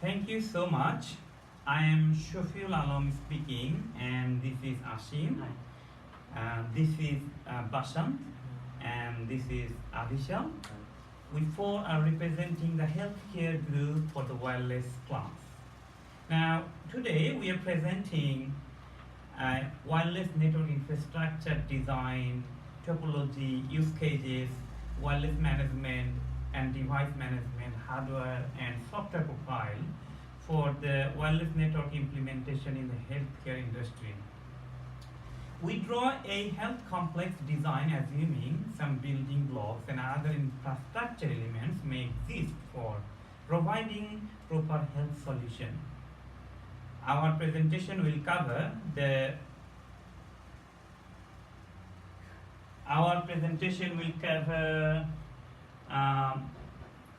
Thank you so much. I am Shofiul speaking, and this is Ashim. Hi. This is Basanta, and this is Abisal. We four are representing the healthcare group for the wireless class. Now, today we are presenting wireless network infrastructure design, topology, use cases, wireless management, and device management, hardware and software profile for the wireless network implementation in the healthcare industry. We draw a health complex design assuming some building blocks and other infrastructure elements may exist for providing proper health solution. Our presentation will cover the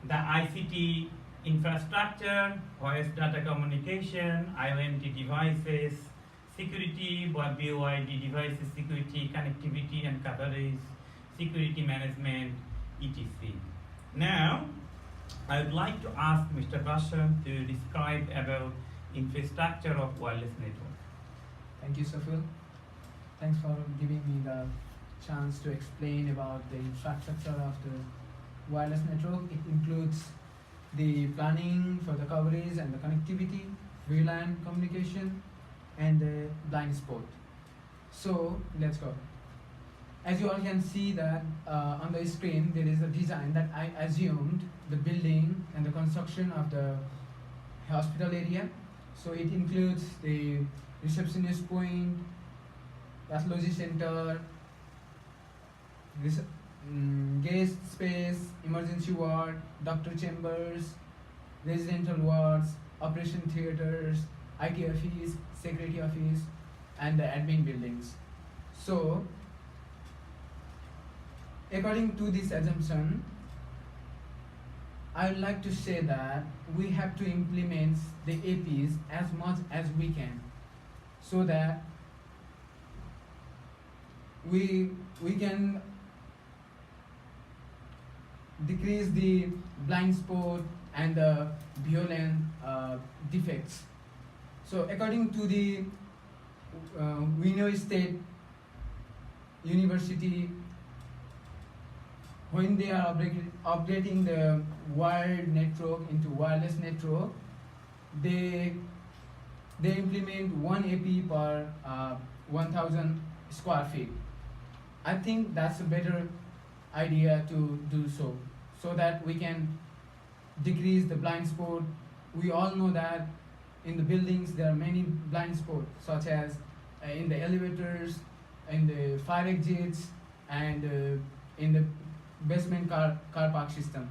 the ICT infrastructure, voice data communication, IoT devices, security, BOID devices, security, connectivity and coverage, security management, etc. Now, I would like to ask Mr. Basanta to describe about infrastructure of wireless network. Thank you, Shofiul. Thanks for giving me the chance to explain about the infrastructure of the wireless network. It includes the planning for the coverage and the connectivity, VLAN communication, and the blind spot. So let's go. As you all can see that on the screen, there is a design that I assumed the building and the construction of the hospital area. So it includes the receptionist point, pathology center, guest space, emergency ward, doctor chambers, residential wards, operation theaters, IT office, security office, and the admin buildings. So, according to this assumption, I would like to say that we have to implement the APs as much as we can, so that we can decrease the blind spot and the VLAN defects. So according to the Winner State University, when they are updating the wired network into wireless network, they implement one AP per 1,000 square feet. I think that's a better idea to do so that we can decrease the blind spot. We all know that in the buildings there are many blind spots, such as in the elevators, in the fire exits, and in the basement car park system.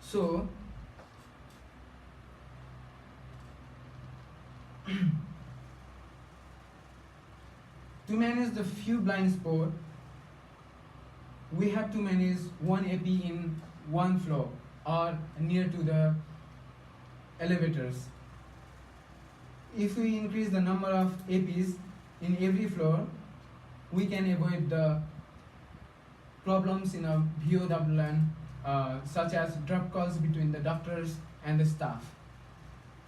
So to manage the few blind spots, we have to manage one AP in one floor or near to the elevators. If we increase the number of APs in every floor, we can avoid the problems in a VOWLAN, such as drop calls between the doctors and the staff.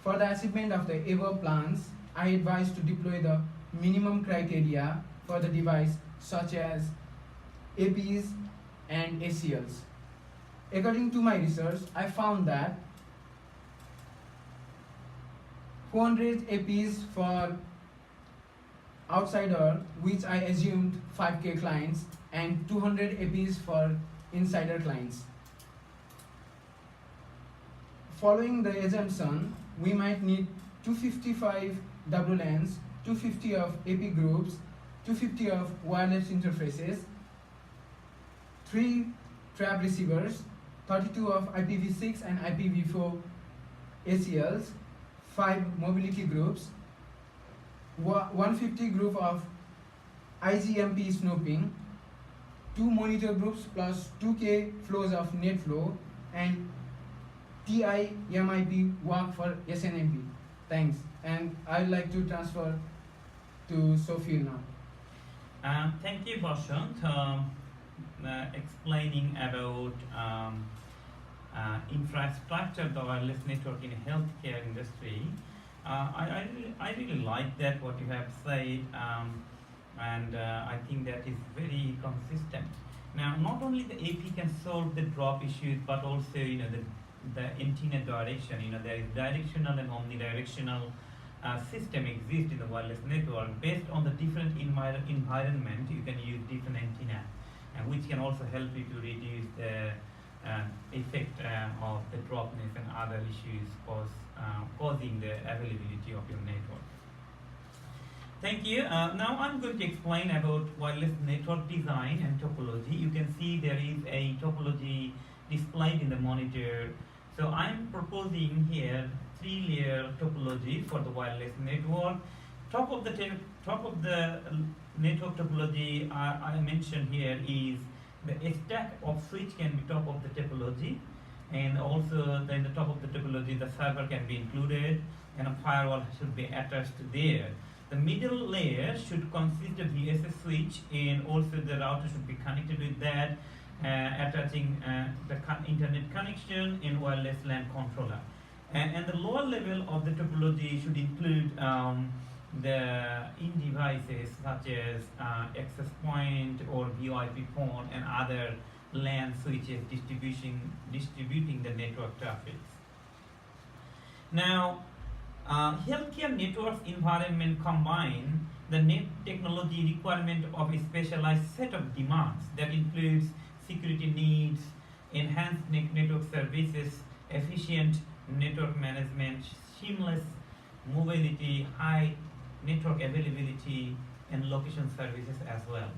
For the achievement of the above plans, I advise to deploy the minimum criteria for the device, such as APs and ACLs. According to my research, I found that 400 APs for outsider, which I assumed 5K clients, and 200 APs for insider clients. Following the assumption, we might need 255 WLANs, 250 of AP groups, 250 of wireless interfaces, 3 trap receivers, 32 of IPv6 and IPv4 ACLs, 5 mobility groups, 150 group of IGMP snooping, 2 monitor groups plus 2K flows of net flow, and TI-MIP work for SNMP. Thanks. And I'd like to transfer to Shofiul now. Thank you, Basanta, explaining about infrastructure, the wireless network in healthcare industry. I really like that what you have said, and I think that is very consistent. Now, not only the AP can solve the drop issues, but also the antenna direction. There is directional and omnidirectional system exists in the wireless network. Based on the different environment, you can use different antenna, which can also help you to reduce the effect of the dropness and other issues causing the availability of your network. Thank you. Now I'm going to explain about wireless network design and topology. You can see there is a topology displayed in the monitor. So I'm proposing here 3-layer topology for the wireless network. Top of the network topology I mentioned here is the stack of switch can be top of the topology, and also then the top of the topology the server can be included, and a firewall should be attached there. The middle layer should consist of VSS switch, and also the router should be connected with that, attaching the internet connection and wireless LAN controller. And the lower level of the topology should include the in-devices such as access point or VoIP phone and other LAN switches distributing the network traffic. Now, healthcare networks environment combine the net technology requirement of a specialized set of demands that includes security needs, enhanced network services, efficient network management, seamless mobility, high network availability, and location services as well.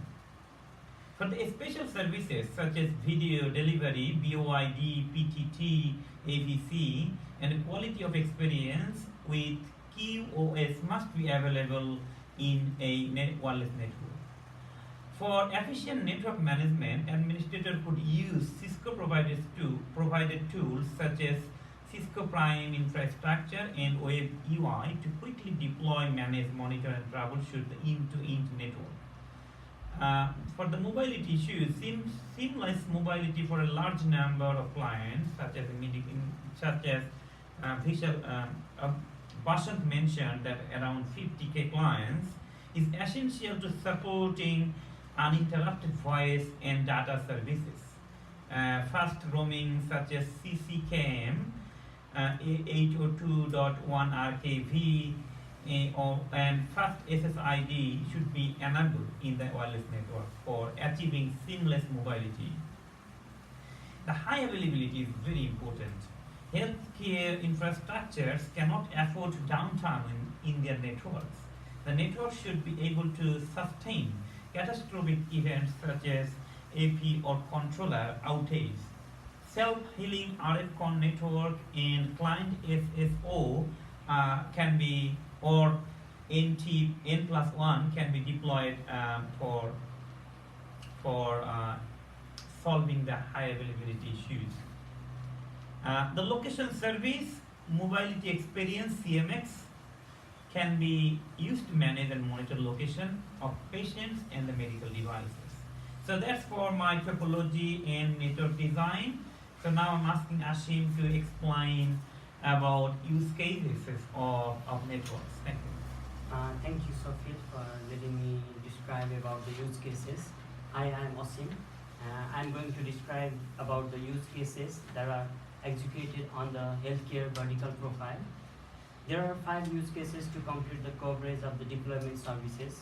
For the special services such as video delivery, BOID, PTT, AVC, and quality of experience with QoS must be available in a wireless network. For efficient network management, administrator could use Cisco provided tools such as Cisco Prime Infrastructure and Web UI to quickly deploy, manage, monitor, and troubleshoot the end-to-end network. For the mobility issues, seamless mobility for a large number of clients, such as Basanta mentioned that around 50K clients, is essential to supporting uninterrupted voice and data services. Fast roaming such as CCKM, 802.1 RKV, and fast SSID should be enabled in the wireless network for achieving seamless mobility. The high availability is very important. Healthcare infrastructures cannot afford downtime in their networks. The network should be able to sustain catastrophic events such as AP or controller outage. Self-healing RF-CON network and client SSO can be, or N+1 can be deployed for solving the high availability issues. The location service, mobility experience, CMX, can be used to manage and monitor location of patients and the medical devices. So that's for my topology and network design. So now I'm asking Ashim to explain about use cases of networks. Thank you. Thank you, Shofiul, for letting me describe about the use cases. I am Ashim. I'm going to describe about the use cases that are executed on the healthcare vertical profile. There are 5 use cases to complete the coverage of the deployment services.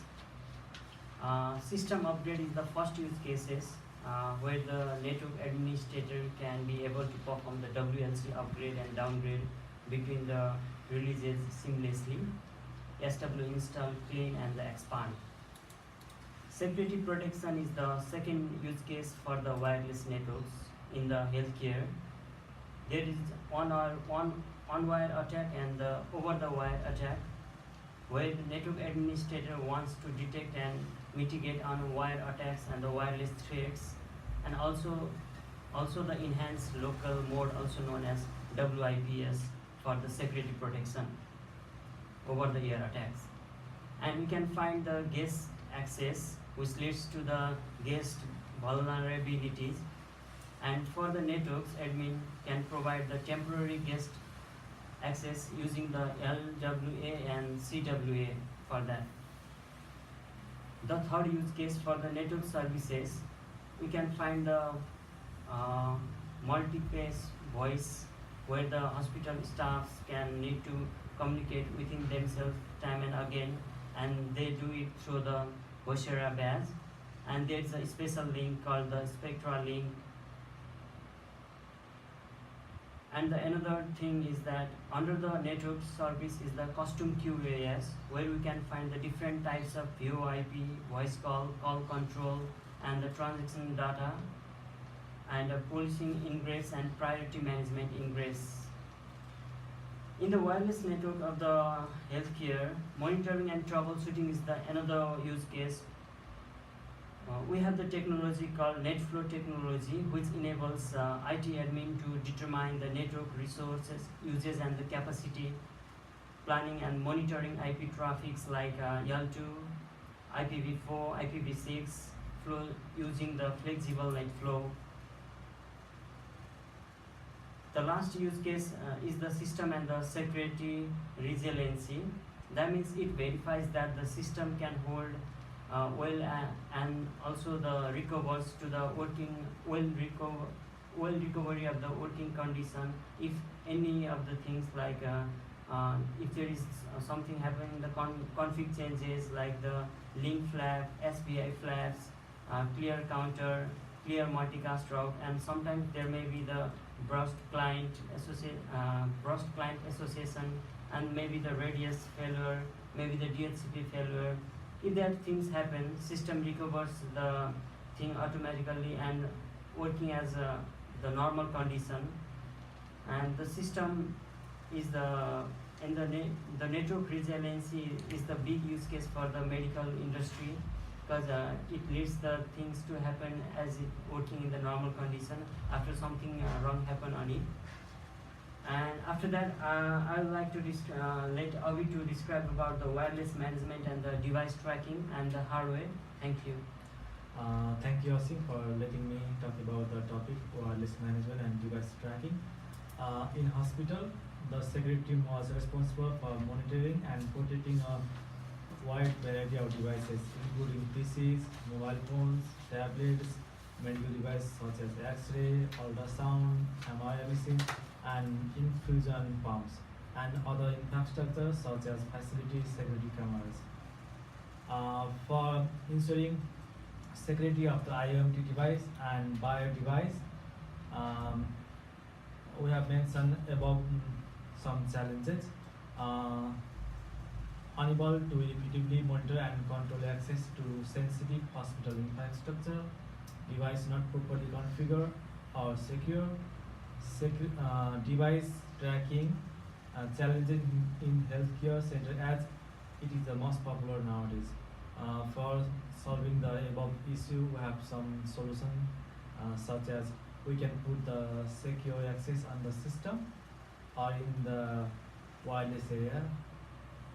System upgrade is the first use cases where the network administrator can be able to perform the WLC upgrade and downgrade between the releases seamlessly. SW install, clean, and the expand. Security protection is the second use case for the wireless networks in the healthcare. There is on-wire attack and the over-the-wire attack, where the network administrator wants to detect and mitigate on-wire attacks and the wireless threats, and also the enhanced local mode, also known as WIPS, for the security protection over-the-air attacks. And we can find the guest access, which leads to the guest vulnerabilities. And for the networks, admin can provide the temporary guest access using the LWA and CWA for that. The third use case for the network services, we can find the multi-phase voice where the hospital staffs can need to communicate within themselves time and again, and they do it through the Voicera badge. And there's a special link called the Spectra link. And another thing is that under the network service is the custom QoS, where we can find the different types of VoIP, voice call, call control, and the transaction data, and policing ingress and priority management ingress. In the wireless network of the healthcare, monitoring and troubleshooting is the another use case. We have the technology called NetFlow technology, which enables IT admin to determine the network resources, uses, and the capacity, planning and monitoring IP traffics like L2, IPv4, IPv6 flow using the flexible NetFlow. The last use case is the system and the security resiliency. That means it verifies that the system can hold and also the recovers to the recovery of the working condition if any of the things like if there is something happening, the config changes like the link flag, SPI flags, clear counter, clear multicast route, and sometimes there may be the burst client association, and maybe the radius failure, maybe the DHCP failure. If that things happen, system recovers the thing automatically and working as the normal condition. And the system is the network resiliency is the big use case for the medical industry, because it leads the things to happen as it working in the normal condition after something wrong happen on it. And after that, I would like to let Avi to describe about the wireless management and the device tracking and the hardware. Thank you. Thank you, Ashim, for letting me talk about the topic wireless management and device tracking. In hospital, the security team was responsible for monitoring and protecting a wide variety of devices, including PCs, mobile phones, tablets, medical devices such as X-ray, ultrasound, MRI machines, and infusion pumps, and other infrastructure such as facility security cameras. For ensuring security of the IoT device and bio device, we have mentioned above some challenges. Unable to effectively monitor and control access to sensitive hospital infrastructure, device not properly configured or secure, device tracking challenges in healthcare center as it is the most popular nowadays. For solving the above issue, we have some solution such as we can put the secure access on the system or in the wireless area.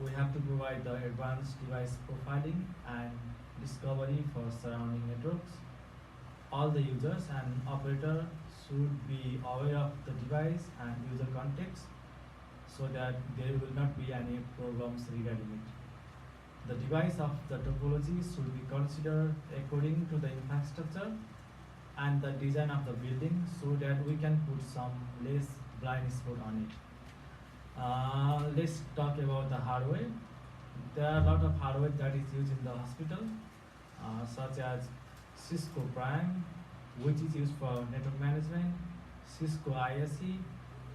We have to provide the advanced device profiling and discovery for surrounding networks. All the users and operator should be aware of the device and user context so that there will not be any problems regarding it. The device of the topology should be considered according to the infrastructure and the design of the building so that we can put some less blind spot on it. Let's talk about the hardware. There are a lot of hardware that is used in the hospital, such as Cisco Prime, which is used for network management, Cisco ISE,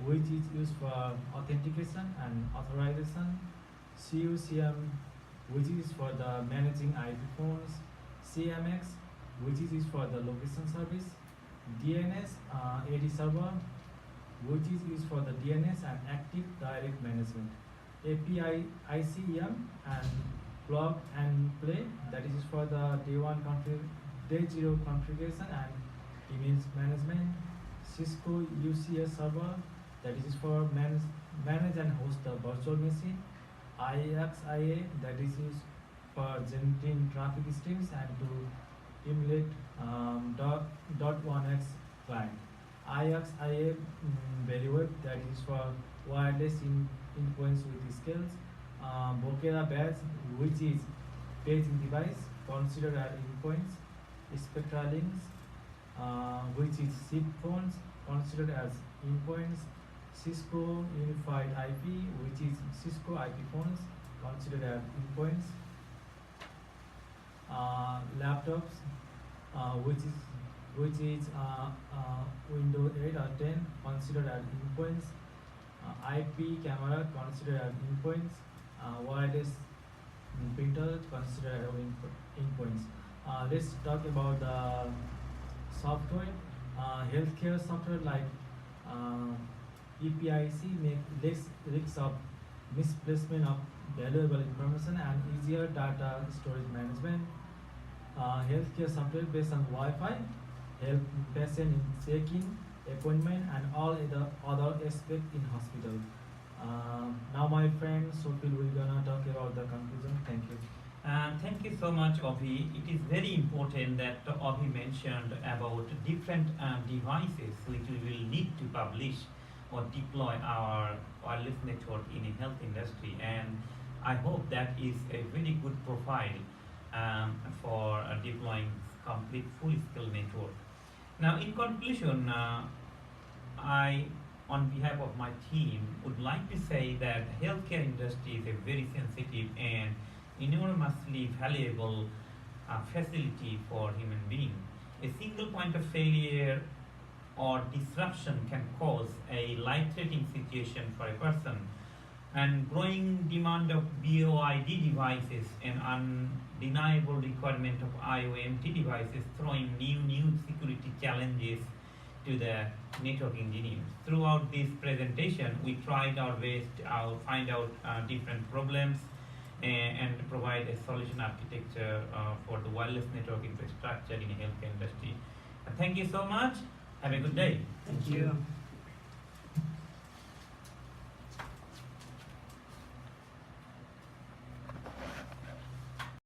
which is used for authentication and authorization, CUCM, which is for the managing IP phones, CMX, which is used for the location service, DNS AD server, which is used for the DNS and active direct management, API ICEM and plug and play, that is used for the day zero configuration and image management, Cisco UCS server, that is used for manage and host the virtual machine, IXIA, that is used for generating traffic streams and to emulate .1x client. IXIA value web, that is for wireless endpoints with skills. Bokera badge, which is paging device considered as endpoints. Spectra links, which is SIP phones considered as endpoints. Cisco Unified IP, which is Cisco IP phones considered as endpoints. Laptops, which is Windows 8 or 10 considered as endpoints. IP camera considered as endpoints. Wireless printer considered as endpoints. Let's talk about the software. Healthcare software like EPIC make less risks of misplacement of valuable information and easier data storage management. Healthcare software based on Wi-Fi help patient in check-in, appointment, and all the other aspects in hospital. Now my friend Shofiul will gonna talk about the conclusion. Thank you. Thank you so much, Avi. It is very important that Avi mentioned about different devices which we will need to publish or deploy our wireless network in a health industry, and I hope that is a very good profile for deploying complete full-scale network. Now, in conclusion, I, on behalf of my team, would like to say that healthcare industry is a very sensitive and enormously valuable facility for human being. A single point of failure or disruption can cause a life-threatening situation for a person, and growing demand of BOID devices and undeniable requirement of IOMT devices throwing new security challenges to the network engineers. Throughout this presentation, we tried our best to find out different problems and provide a solution architecture for the wireless network infrastructure in the healthcare industry. Thank you so much. Have a good day. Thank you.